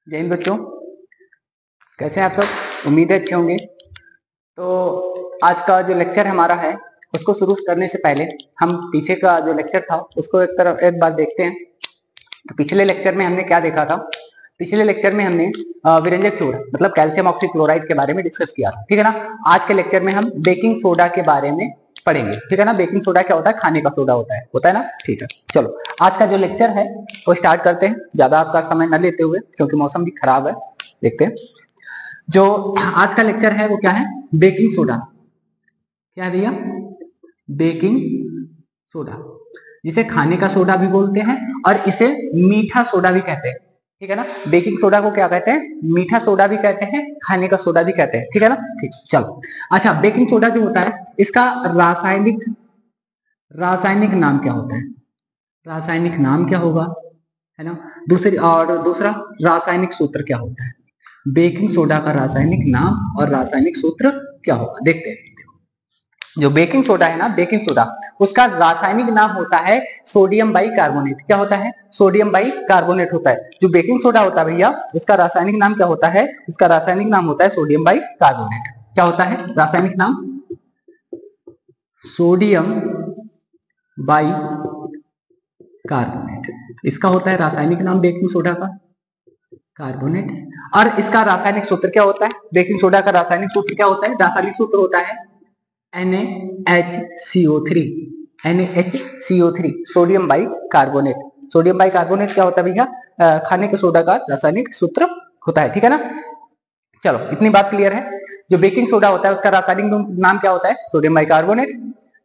जय हिंद बच्चों, कैसे हैं आप सब। उम्मीद है अच्छे होंगे। तो आज का जो लेक्चर हमारा है उसको शुरू करने से पहले हम पीछे का जो लेक्चर था उसको एक बार देखते हैं। तो पिछले लेक्चर में हमने क्या देखा था। पिछले लेक्चर में हमने विरंजक चूर्ण मतलब कैल्शियम ऑक्सीक्लोराइड के बारे में डिस्कस किया था, ठीक है ना। आज के लेक्चर में हम बेकिंग सोडा के बारे में पढ़ेंगे, ठीक है ना। बेकिंग सोडा क्या होता है? खाने का सोडा होता है ना, ठीक है। चलो आज का जो लेक्चर है वो स्टार्ट करते हैं, ज्यादा आपका समय न लेते हुए, क्योंकि मौसम भी खराब है। देखते हैं जो आज का लेक्चर है वो क्या है। Baking soda. क्या है भैया? बेकिंग सोडा, जिसे खाने का सोडा भी बोलते हैं और इसे मीठा सोडा भी कहते हैं, ठीक है ना। बेकिंग सोडा को क्या कहते हैं? मीठा सोडा भी कहते हैं, खाने का सोडा भी कहते हैं, ठीक है ना। ठीक, चलो। अच्छा, बेकिंग सोडा जो होता है इसका रासायनिक नाम क्या होता है? रासायनिक नाम क्या होगा, है ना। दूसरा रासायनिक सूत्र क्या होता है? बेकिंग सोडा का रासायनिक नाम और रासायनिक सूत्र क्या होगा, देखते हैं। जो बेकिंग सोडा है ना, बेकिंग सोडा, उसका रासायनिक नाम होता है सोडियम बाइकार्बोनेट। क्या होता है? सोडियम बाइकार्बोनेट होता है। जो बेकिंग सोडा होता है भैया, उसका रासायनिक नाम क्या होता है? उसका रासायनिक नाम होता है सोडियम बाइकार्बोनेट। क्या होता है रासायनिक नाम? सोडियम बाइकार्बोनेट, इसका होता है रासायनिक नाम बेकिंग सोडा का, कार्बोनेट। और इसका रासायनिक सूत्र क्या होता है? बेकिंग सोडा का रासायनिक सूत्र क्या होता है? रासायनिक सूत्र होता है NaHCO3। NaHCO3 sodium bicarbonate. Sodium bicarbonate क्या होता है भैया? खाने के सोडा का रासायनिक सूत्र होता है, ठीक है ना। चलो, इतनी बात क्लियर है। जो बेकिंग सोडा होता है उसका रासायनिक नाम क्या होता है? सोडियम बाइकार्बोनेट,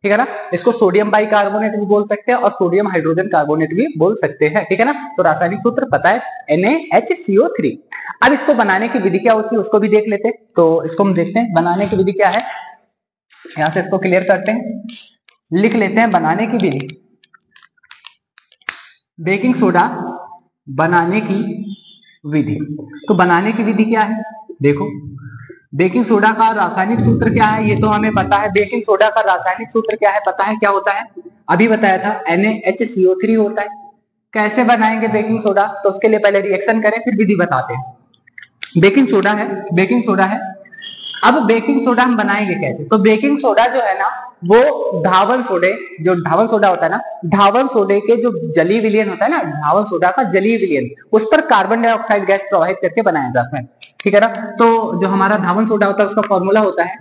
ठीक है ना। इसको सोडियम बाइकार्बोनेट भी बोल सकते हैं और सोडियम हाइड्रोजन कार्बोनेट भी बोल सकते हैं, ठीक है ना। तो रासायनिक सूत्र पता है NaHCO3। अब इसको बनाने की विधि क्या होती है उसको भी देख लेते हैं। तो इसको हम देखते हैं बनाने की विधि क्या है। यहां से इसको क्लियर करते हैं, लिख लेते हैं बनाने की विधि। बेकिंग सोडा बनाने की विधि। तो बनाने की विधि क्या है? देखो, बेकिंग सोडा का रासायनिक सूत्र क्या है ये तो हमें पता है। बेकिंग सोडा का रासायनिक सूत्र क्या है पता है? क्या होता है? अभी बताया था, NaHCO3 होता है। कैसे बनाएंगे बेकिंग सोडा? तो उसके लिए पहले रिएक्शन करें फिर विधि बताते हैं। बेकिंग सोडा है, बेकिंग सोडा है। अब बेकिंग सोडा हम बनाएंगे कैसे? तो बेकिंग सोडा जो है ना, वो धावन सोडा होता है ना, धावन सोडे के जो जलीय विलयन होता है ना, धावन सोडा का जलीय विलयन, उस पर कार्बन डाइऑक्साइड गैस प्रवाहित करके बनाया जाता है, ठीक है ना। तो जो हमारा धावन सोडा होता है उसका फॉर्मूला होता है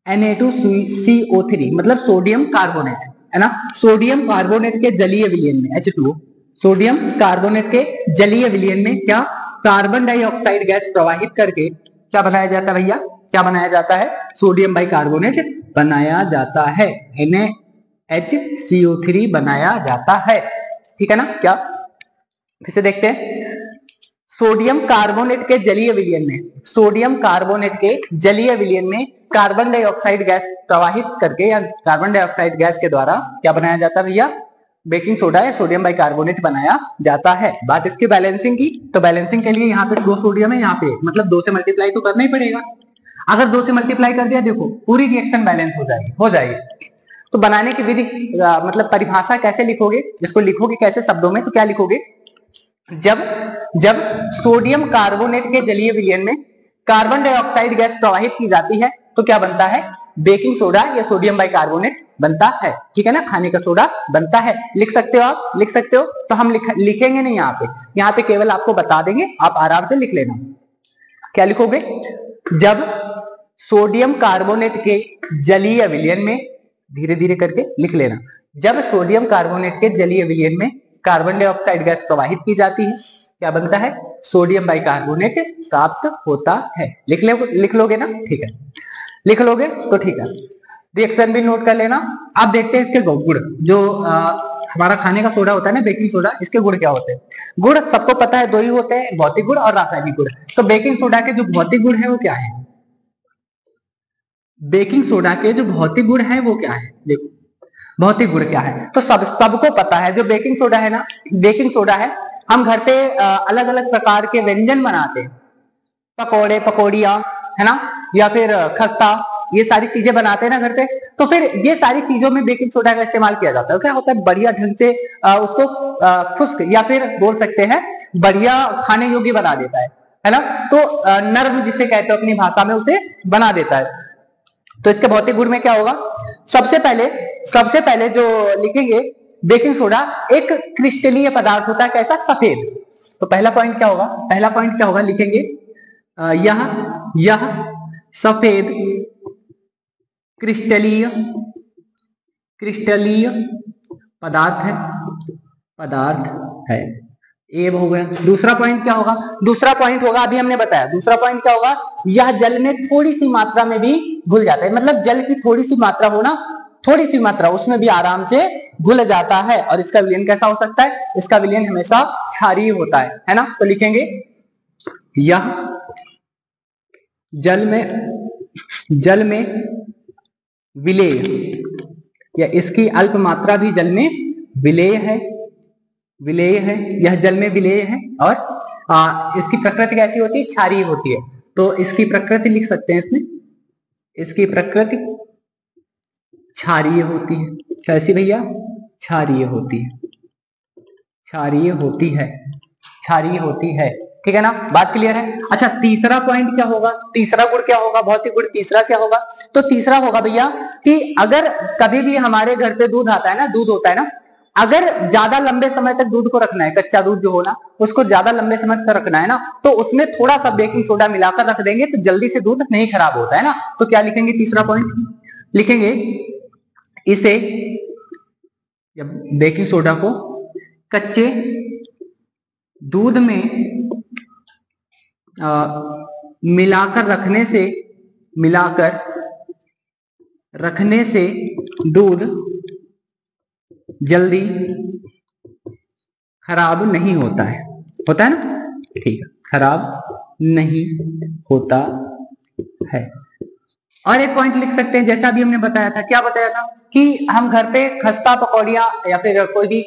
Na2CO3 मतलब सोडियम कार्बोनेट, है ना। सोडियम कार्बोनेट के जलीय विलयन में H2O, सोडियम कार्बोनेट के जलीय विलयन में क्या? कार्बन डाइऑक्साइड गैस प्रवाहित करके क्या बनाया जाता है भैया? क्या बनाया जाता है? सोडियम बाइकार्बोनेट बनाया जाता है, NaHCO3 बनाया जाता है, ठीक है ना। क्या फिर से देखते हैं। सोडियम कार्बोनेट के जलीय विलयन में, सोडियम कार्बोनेट के जलीय विलयन में कार्बन डाइऑक्साइड गैस प्रवाहित करके या कार्बन डाइऑक्साइड गैस के द्वारा क्या बनाया जाता है भैया? बेकिंग सोडा या सोडियम बाइकार्बोनेट बनाया जाता है। बात इसकी बैलेंसिंग की, तो बैलेंसिंग के लिए यहाँ पे 2 सोडियम है, यहाँ पे मतलब 2 से मल्टीप्लाई तो करना ही पड़ेगा। अगर 2 से मल्टीप्लाई कर दिया, देखो पूरी रिएक्शन बैलेंस हो जाएगी। तो बनाने की विधि मतलब परिभाषा कैसे लिखोगे, इसको लिखोगे कैसे शब्दों में? तो क्या लिखोगे? जब सोडियम कार्बोनेट के जलीय विलयन में कार्बन डाइऑक्साइड गैस प्रवाहित की जाती है तो क्या बनता है? बेकिंग सोडा या सोडियम बाइकार्बोनेट बनता है, ठीक है ना। खाने का सोडा बनता है। लिख सकते हो आप, लिख सकते हो। तो हम लिखेंगे नहीं यहाँ पे केवल आपको बता देंगे, आप आराम से लिख लेना। क्या लिखोगे? जब सोडियम कार्बोनेट के जलीय विलयन में, धीरे धीरे करके लिख लेना, जब सोडियम कार्बोनेट के जलीय विलयन में कार्बन डाइऑक्साइड गैस प्रवाहित की जाती है क्या बनता है? सोडियम बाइकार्बोनेट प्राप्त होता है। लिख लोगे ना? ठीक है, लिख लोगे तो ठीक है। रिएक्शन भी नोट कर लेना। आप देखते हैं इसके गुण, जो हमारा खाने का सोडा होता है ना, बेकिंग सोडा, इसके गुण क्या होते हैं? गुण सबको पता है, 2 ही होते हैं, भौतिक गुण और रासायनिक गुण। तो बेकिंग सोडा के जो भौतिक गुण है वो क्या है? बेकिंग सोडा के जो भौतिक गुण है वो क्या है? देखो भौतिक गुण क्या है तो सबको पता है। जो बेकिंग सोडा है ना, बेकिंग सोडा है, हम घर पे अलग अलग प्रकार के व्यंजन बनाते हैं, पकोड़े पकौड़ियाँ, है ना, या फिर खस्ता, ये सारी चीजें बनाते हैं ना घर पे। तो फिर ये सारी चीजों में बेकिंग सोडा का इस्तेमाल किया जाता है। क्या होता है? बढ़िया ढंग से उसको खुश्क या फिर बोल सकते हैं बढ़िया खाने योग्य बना देता है ना। तो नर्म जिसे कहते हो अपनी भाषा में, उसे बना देता है। तो इसके भौतिक गुण में क्या होगा, सबसे पहले जो लिखेंगे, बेकिंग सोडा एक क्रिस्टलीय पदार्थ होता है, कैसा, सफेद। तो पहला पॉइंट क्या होगा, लिखेंगे यह सफेद क्रिस्टलीय पदार्थ है। ए हो गया। दूसरा पॉइंट क्या होगा, अभी हमने बताया, दूसरा पॉइंट क्या होगा, यह जल में थोड़ी सी मात्रा में भी घुल जाता है। मतलब जल की थोड़ी सी मात्रा उसमें भी आराम से घुल जाता है। और इसका विलयन कैसा हो सकता है, इसका विलयन हमेशा क्षारीय होता है ना। तो लिखेंगे यह जल में विलेय, या इसकी अल्प मात्रा भी जल में विलेय है, यह जल में विलेय है। और इसकी प्रकृति कैसी होती है, क्षारीय होती है। तो इसकी प्रकृति लिख सकते हैं इसमें, इसकी प्रकृति क्षारीय होती है। कैसी भैया, क्षारीय होती है। ठीक है ना, बात क्लियर है। अच्छा, तीसरा पॉइंट क्या होगा, तीसरा गुण क्या होगा, भौतिक गुण तीसरा क्या होगा। तो तीसरा होगा भैया कि अगर कभी भी हमारे घर पे दूध आता है ना, दूध होता है ना, अगर ज्यादा लंबे समय तक दूध को रखना है, कच्चा दूध जो हो ना, उसको ज्यादा लंबे समय तक रखना है ना, तो उसमें थोड़ा सा बेकिंग सोडा मिलाकर रख देंगे तो जल्दी से दूध नहीं खराब होता है ना। तो क्या लिखेंगे, तीसरा पॉइंट लिखेंगे, इसे बेकिंग सोडा को कच्चे दूध में मिलाकर रखने से दूध जल्दी खराब नहीं होता है ना, ठीक है, खराब नहीं होता है। और एक पॉइंट लिख सकते हैं, जैसा अभी हमने बताया था, क्या बताया था कि हम घर पे खस्ता पकौड़ियां या फिर कोई भी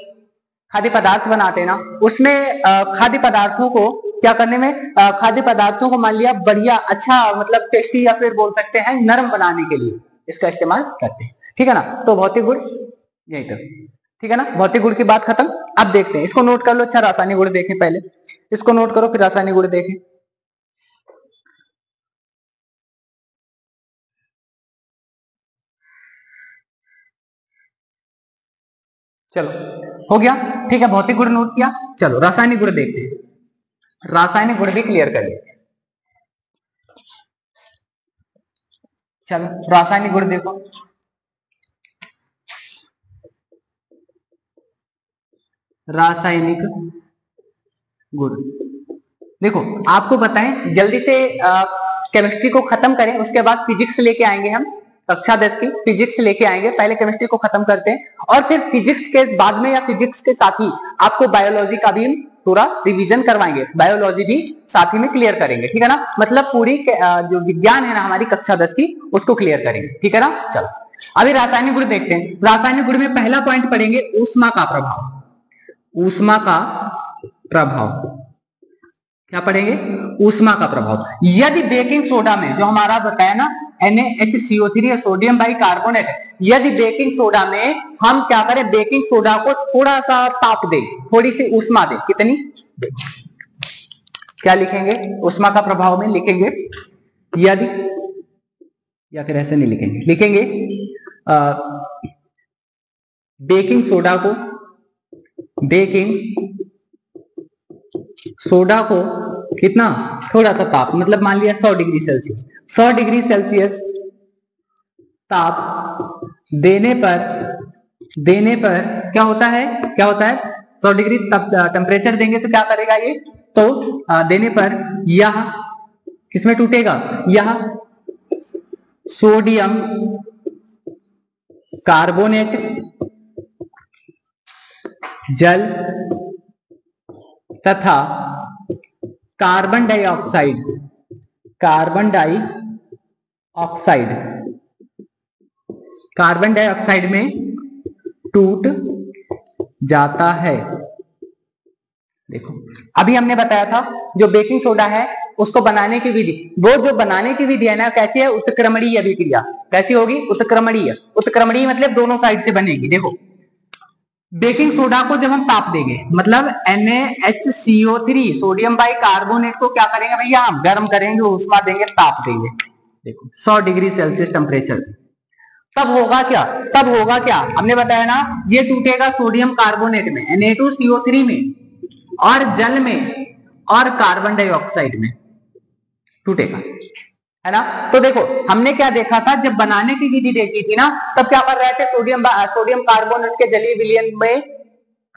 खाद्य पदार्थ बनाते हैं ना, उसमें खाद्य पदार्थों को क्या करने में, खाद्य पदार्थों को मान लिया बढ़िया अच्छा मतलब टेस्टी या फिर बोल सकते हैं नरम बनाने के लिए इसका इस्तेमाल करते हैं। ठीक है ना, तो भौतिक गुण यही तक, ठीक है ना, भौतिक गुण की बात खत्म। अब देखते हैं, इसको नोट कर लो। अच्छा, रासायनिक गुण देखें, पहले इसको नोट करो फिर रासायनिक गुण देखें। चलो हो गया, ठीक है, भौतिक गुण नोट किया। चलो रासायनिक गुण देखते हैं, रासायनिक गुण भी क्लियर कर लेते हैं। चलो रासायनिक गुण देखो, रासायनिक गुण देखो, आपको बताएं जल्दी से केमिस्ट्री को खत्म करें, उसके बाद फिजिक्स लेके आएंगे हम, कक्षा 10 की फिजिक्स लेके आएंगे। पहले केमिस्ट्री को खत्म करते हैं और फिर फिजिक्स के बाद में या फिजिक्स के साथ ही आपको बायोलॉजी का भी पूरा रिवीजन करवाएंगे, बायोलॉजी भी साथ ही में क्लियर करेंगे। ठीक है ना, मतलब पूरी जो विज्ञान है ना हमारी कक्षा 10 की, उसको क्लियर करेंगे। ठीक है ना, चलो अभी रासायनिक गुण देखते हैं। रासायनिक गुण में पहला पॉइंट पढ़ेंगे ऊष्मा का प्रभाव। ऊष्मा का प्रभाव क्या पढ़ेंगे, ऊष्मा का प्रभाव। यदि बेकिंग सोडा में जो हमारा बताया ना NaHCO3 या सोडियम बाइकार्बोनेट, यदि बेकिंग सोडा में हम क्या करें, बेकिंग सोडा को थोड़ा सा ताप दें, थोड़ी सी ऊष्मा दें, कितनी, क्या लिखेंगे, ऊष्मा का प्रभाव में लिखेंगे यदि, या फिर ऐसे नहीं लिखेंगे, लिखेंगे बेकिंग सोडा को कितना, थोड़ा सा ताप, मतलब मान लिया 100 डिग्री सेल्सियस, 100 डिग्री सेल्सियस ताप देने पर क्या होता है 100 डिग्री टेम्परेचर देंगे तो क्या करेगा ये, तो देने पर यह किसमें टूटेगा, यह सोडियम कार्बोनेट जल तथा कार्बन डाइऑक्साइड में टूट जाता है। देखो अभी हमने बताया था जो बेकिंग सोडा है उसको बनाने की विधि, वो जो बनाने की विधि है ना कैसी है, उत्क्रमणीय अभिक्रिया। कैसी होगी, उत्क्रमणीय। उत्क्रमणीय मतलब दोनों साइड से बनेगी। देखो बेकिंग सोडा को जब हम ताप देंगे, मतलब NaHCO3 सोडियम बाई कार्बोनेट को क्या करेंगे भैया, हम गर्म करेंगे, उष्मा देंगे, ताप देंगे। देखो 100 डिग्री सेल्सियस टेम्परेचर, तब होगा क्या, तब होगा क्या, हमने बताया ना, ये टूटेगा सोडियम कार्बोनेट में, Na2CO3 में, और जल में, और कार्बन डाइऑक्साइड में टूटेगा, है ना। तो देखो हमने क्या देखा था, जब बनाने की विधि देखी थी ना, तब क्या कर रहे थे, सोडियम कार्बोनेट के जलीय विलयन में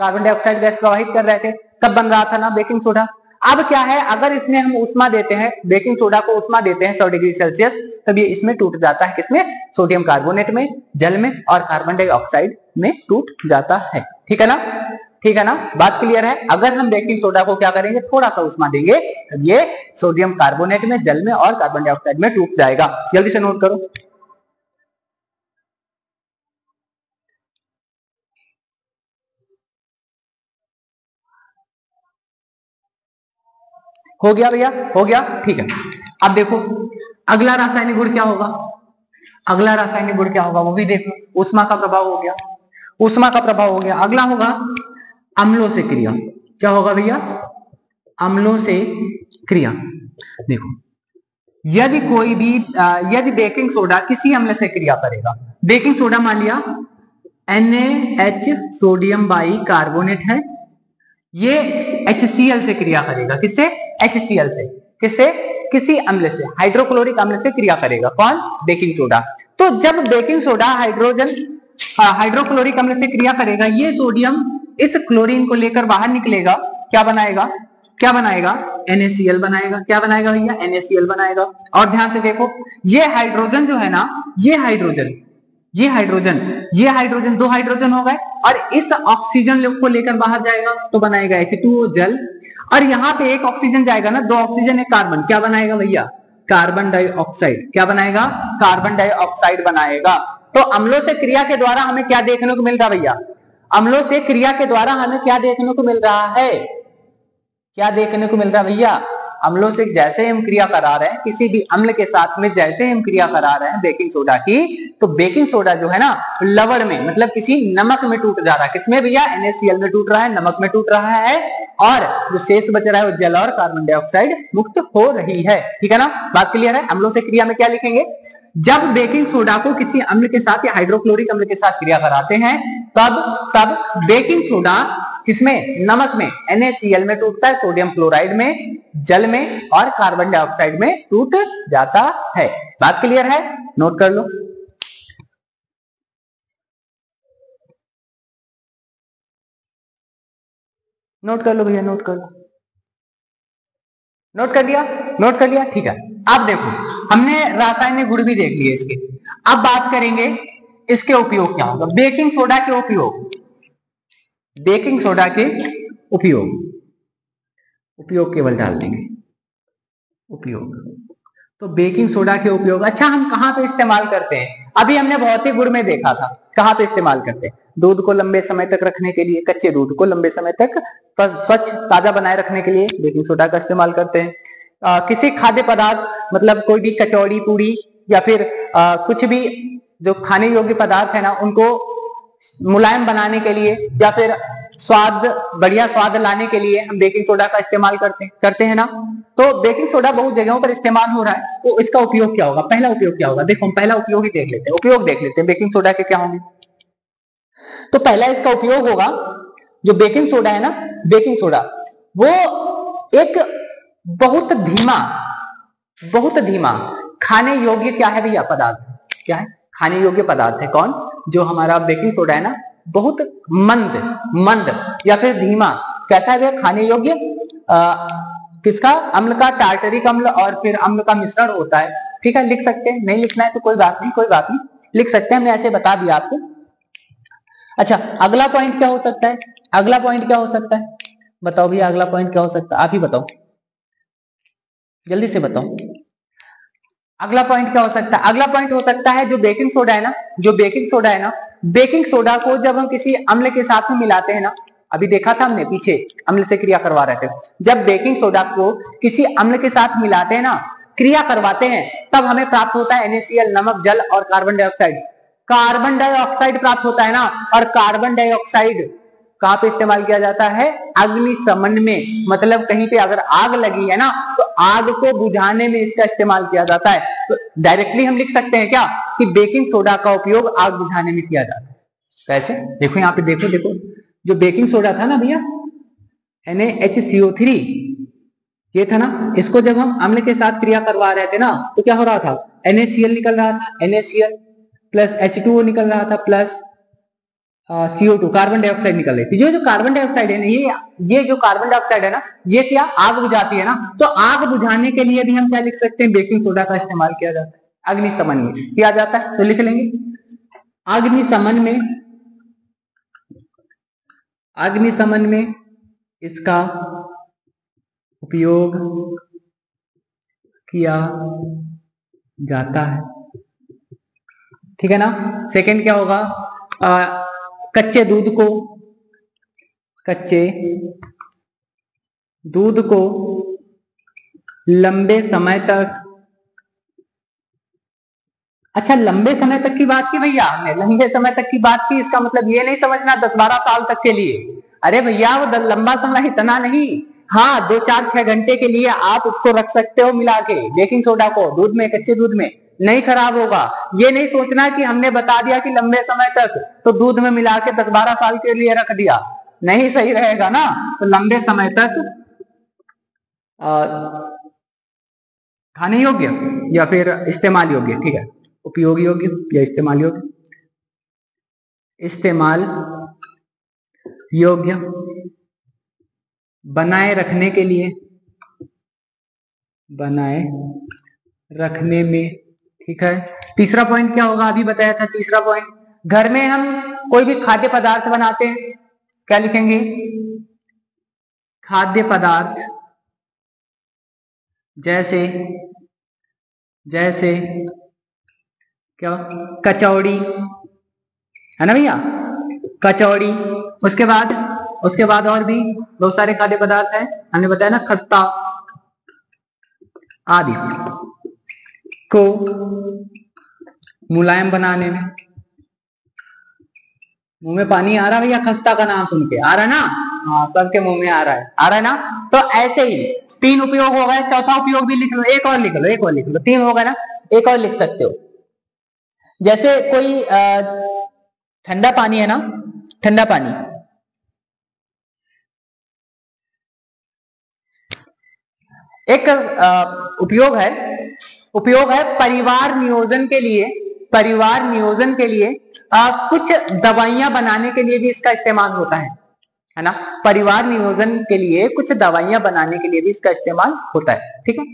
कार्बन डाइऑक्साइड गैस प्रवाहित कर रहे थे, तब बन रहा था ना बेकिंग सोडा। अब क्या है, अगर इसमें हम उष्मा देते हैं, बेकिंग सोडा को उष्मा देते हैं 100 डिग्री सेल्सियस, तब ये इसमें टूट जाता है, किसमें, सोडियम कार्बोनेट में, जल में, और कार्बन डाइऑक्साइड में टूट जाता है। ठीक है ना, ठीक है ना, बात क्लियर है। अगर हम बेकिंग सोडा को क्या करेंगे, थोड़ा सा उष्मा देंगे, तब ये सोडियम कार्बोनेट में, जल में, और कार्बन डाइऑक्साइड में टूट जाएगा। जल्दी से नोट करो। हो गया भैया, हो गया, ठीक है। अब देखो अगला रासायनिक गुण क्या होगा, अगला रासायनिक गुण क्या होगा वो भी देखो। ऊष्मा का प्रभाव हो गया, ऊष्मा का प्रभाव हो गया। अगला होगा अम्लों से क्रिया। क्या होगा भैया, अम्लों से क्रिया। देखो यदि कोई भी यदि बेकिंग सोडा किसी अम्ल से क्रिया करेगा, बेकिंग सोडा मान लिया NaH सोडियम बाई कार्बोनेट है, ये HCl से क्रिया करेगा, किससे, HCl से, किससे, किसी अम्ल से, हाइड्रोक्लोरिक अम्ल से क्रिया करेगा, कौन, बेकिंग सोडा। तो जब बेकिंग सोडा हाइड्रोक्लोरिक अम्ल से क्रिया करेगा, ये सोडियम इस क्लोरीन को लेकर बाहर निकलेगा, क्या बनाएगा, क्या बनाएगा, NaCl बनाएगा। क्या बनाएगा भैया, NaCl बनाएगा। और ध्यान से देखो, ये हाइड्रोजन जो है ना, ये हाइड्रोजन दो हाइड्रोजन हो गए, और इस ऑक्सीजन को लेकर बाहर जाएगा तो बनाएगा H2O जल, और यहाँ पे एक ऑक्सीजन जाएगा ना, 2 ऑक्सीजन एक कार्बन, क्या बनाएगा भैया, कार्बन डाइऑक्साइड। क्या बनाएगा, कार्बन डाइऑक्साइड बनाएगा। तो अम्लों से क्रिया के द्वारा हमें क्या देखने को मिल रहा भैया, अम्लों से क्रिया के द्वारा हमें क्या देखने को मिल रहा है, क्या देखने को मिल रहा है भैया, अम्लों से जैसे हम क्रिया करा रहे हैं, किसी भी अम्ल के साथ में जैसे हम क्रिया करा रहे हैं बेकिंग सोडा की, तो बेकिंग सोडा जो है ना, लवण में, मतलब किसी नमक में टूट जा रहा है, किसमें भैया, NaCl में टूट रहा है, नमक में टूट रहा है, और जो शेष बच रहा है वो जल और कार्बन डाइऑक्साइड मुक्त हो रही है। ठीक है ना, बात क्लियर है। अम्लों से क्रिया में क्या लिखेंगे, जब बेकिंग सोडा को किसी अम्ल के साथ या हाइड्रोक्लोरिक अम्ल के साथ क्रिया कराते हैं, तब बेकिंग सोडा किसमें, नमक में, NaCl में टूटता है, सोडियम क्लोराइड में, जल में, और कार्बन डाइऑक्साइड में टूट जाता है। बात क्लियर है, नोट कर लो। नोट कर लो भैया, नोट कर लो, नोट कर लिया, नोट कर लिया, ठीक है। अब देखो हमने रासायनिक गुण भी देख लिए इसके, अब बात करेंगे इसके उपयोग क्या होगा, बेकिंग सोडा के उपयोग, बेकिंग सोडा के उपयोग केवल डाल देंगे, उपयोग। तो बेकिंग सोडा के उपयोग, अच्छा हम कहां पे इस्तेमाल करते हैं, अभी हमने भौतिक गुण में देखा था, कहां पे इस्तेमाल करते हैं, दूध को लंबे समय तक रखने के लिए, कच्चे दूध को लंबे समय तक स्वच्छ ताजा बनाए रखने के लिए बेकिंग सोडा का इस्तेमाल करते हैं। किसी खाद्य पदार्थ, मतलब कोई भी कचौड़ी पूड़ी या फिर कुछ भी जो खाने योग्य पदार्थ है ना, उनको मुलायम बनाने के लिए या फिर बढ़िया स्वाद लाने के लिए हम बेकिंग सोडा का इस्तेमाल करते हैं ना। तो बेकिंग सोडा बहुत जगहों पर इस्तेमाल हो रहा है, तो इसका उपयोग क्या होगा, पहला उपयोग क्या होगा, देखो हम पहला उपयोग ही देख लेते हैं, उपयोग देख लेते हैं बेकिंग सोडा के क्या होंगे। तो पहला इसका उपयोग होगा, जो बेकिंग सोडा है ना, बेकिंग सोडा वो एक बहुत धीमा खाने योग्य क्या है भैया, पदार्थ, क्या है, खाने योग्य पदार्थ है। कौन, जो हमारा बेकिंग सोडा है ना, बहुत मंद या फिर धीमा, कैसा है भैया, खाने योग्य, किसका, अम्ल का, टार्टरिक अम्ल और फिर अम्ल का मिश्रण होता है। ठीक है, लिख सकते हैं, नहीं लिखना है तो कोई बात नहीं, कोई बात नहीं, लिख सकते हैं, हमने ऐसे बता दिया आपको। अच्छा अगला पॉइंट क्या हो सकता है, अगला पॉइंट क्या हो सकता है, बताओ भैया अगला पॉइंट क्या हो सकता है, आप ही बताओ, जल्दी से बताओ अगला पॉइंट क्या हो सकता है। अगला पॉइंट हो सकता है जो बेकिंग सोडा है ना, बेकिंग सोडा को जब हम किसी अम्ल के साथ में मिलाते हैं ना, अभी देखा था हमने पीछे, अम्ल से क्रिया करवा रहे थे, जब बेकिंग सोडा को किसी अम्ल के साथ मिलाते हैं ना, क्रिया करवाते हैं, तब हमें प्राप्त होता है NaCl, नमक, जल और कार्बन डाइऑक्साइड। कार्बन डाइऑक्साइड प्राप्त होता है ना, और कार्बन डाइऑक्साइड कहाँ पे इस्तेमाल किया जाता है? अग्निशमन में। मतलब कहीं पे अगर आग लगी है ना तो आग को बुझाने में इसका इस्तेमाल किया जाता है। तो डायरेक्टली हम लिख सकते हैं क्या कि बेकिंग सोडा का उपयोग आग बुझाने में किया जाता है। कैसे? देखो यहाँ पे, देखो देखो, जो बेकिंग सोडा था ना भैया, NaHCO3, ये था ना, इसको जब हम अम्ल के साथ क्रिया करवा रहे थे ना तो क्या हो रहा था? NaCl निकल रहा था, NaCl प्लस H2O निकल रहा था, प्लस CO2 कार्बन डाइऑक्साइड निकल रही थी। जो कार्बन डाइऑक्साइड है ना, ये जो कार्बन डाइऑक्साइड है ना, ये क्या आग बुझाती है ना, तो आग बुझाने के लिए भी हम क्या लिख सकते हैं? बेकिंग सोडा का इस्तेमाल किया जाता है, अग्निशमन में किया जाता है। तो लिख लेंगे अग्निशमन में इसका उपयोग किया जाता है। ठीक है ना। सेकंड क्या होगा? कच्चे दूध को लंबे समय तक, अच्छा लंबे समय तक की बात की भैया, हमने लंबे समय तक की बात की, इसका मतलब ये नहीं समझना 10-12 साल तक के लिए। अरे भैया वो लंबा समय इतना नहीं, हाँ 2-4-6 घंटे के लिए आप उसको रख सकते हो मिला के, बेकिंग सोडा को दूध में, कच्चे दूध में, नहीं खराब होगा। ये नहीं सोचना कि हमने बता दिया कि लंबे समय तक, तो दूध में मिला के 10-12 साल के लिए रख दिया, नहीं सही रहेगा ना। तो लंबे समय तक खाने योग्य या फिर इस्तेमाल योग्य, ठीक है, उपयोग योग्य या इस्तेमाल योग्य बनाए रखने में, ठीक है। तीसरा पॉइंट क्या होगा? अभी बताया था तीसरा पॉइंट, घर में हम कोई भी खाद्य पदार्थ बनाते हैं, क्या लिखेंगे? खाद्य पदार्थ जैसे क्या? कचौड़ी, है ना भैया, कचौड़ी। उसके बाद और भी बहुत सारे खाद्य पदार्थ हैं, हमने बताया ना, खस्ता आदि को मुलायम बनाने में। मुंह में पानी आ रहा है भैया खस्ता का नाम सुन के? आ रहा है ना? हाँ सबके मुंह में आ रहा है ना। तो ऐसे ही 3 उपयोग हो गए, चौथा उपयोग भी लिख लो, एक और लिख लो, 3 हो गए ना, एक और लिख सकते हो। जैसे कोई ठंडा पानी है ना, ठंडा पानी, एक उपयोग है परिवार नियोजन के लिए कुछ दवाइयां बनाने के लिए भी इसका इस्तेमाल होता है ना। परिवार नियोजन के लिए कुछ दवाइयां बनाने के लिए भी इसका इस्तेमाल होता है, ठीक है।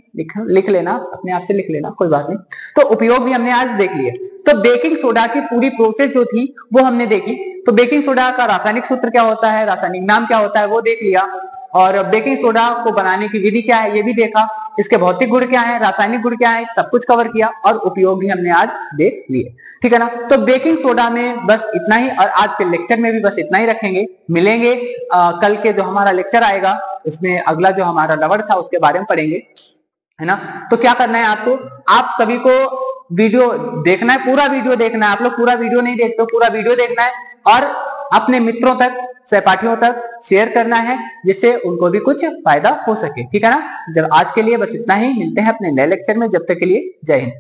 लिख लेना, अपने आप से लिख लेना, कोई बात नहीं। तो उपयोग भी हमने आज देख लिया। तो बेकिंग सोडा की पूरी प्रोसेस जो थी वो हमने देखी। तो बेकिंग सोडा का रासायनिक सूत्र क्या होता है, रासायनिक नाम क्या होता है, वो देख लिया। और बेकिंग सोडा को बनाने की विधि क्या है ये भी देखा, इसके भौतिक गुण क्या है, रासायनिक गुण क्या है, सब कुछ कवर किया, और उपयोग भी हमने आज देख लिए, ठीक है ना। तो बेकिंग सोडा में बस इतना ही, और आज के लेक्चर में भी बस इतना ही रखेंगे। मिलेंगे कल के जो हमारा लेक्चर आएगा उसमें अगला जो हमारा रबड़ था उसके बारे में पढ़ेंगे, है ना। तो क्या करना है आपको, आप सभी को वीडियो देखना है, पूरा वीडियो देखना है। आप लोग पूरा वीडियो नहीं देखते, पूरा वीडियो देखना है और अपने मित्रों तक, सहपाठियों तक शेयर करना है, जिससे उनको भी कुछ फायदा हो सके, ठीक है ना। जब आज के लिए बस इतना ही, मिलते हैं अपने नए लेक्चर में, जब तक के लिए जय हिंद।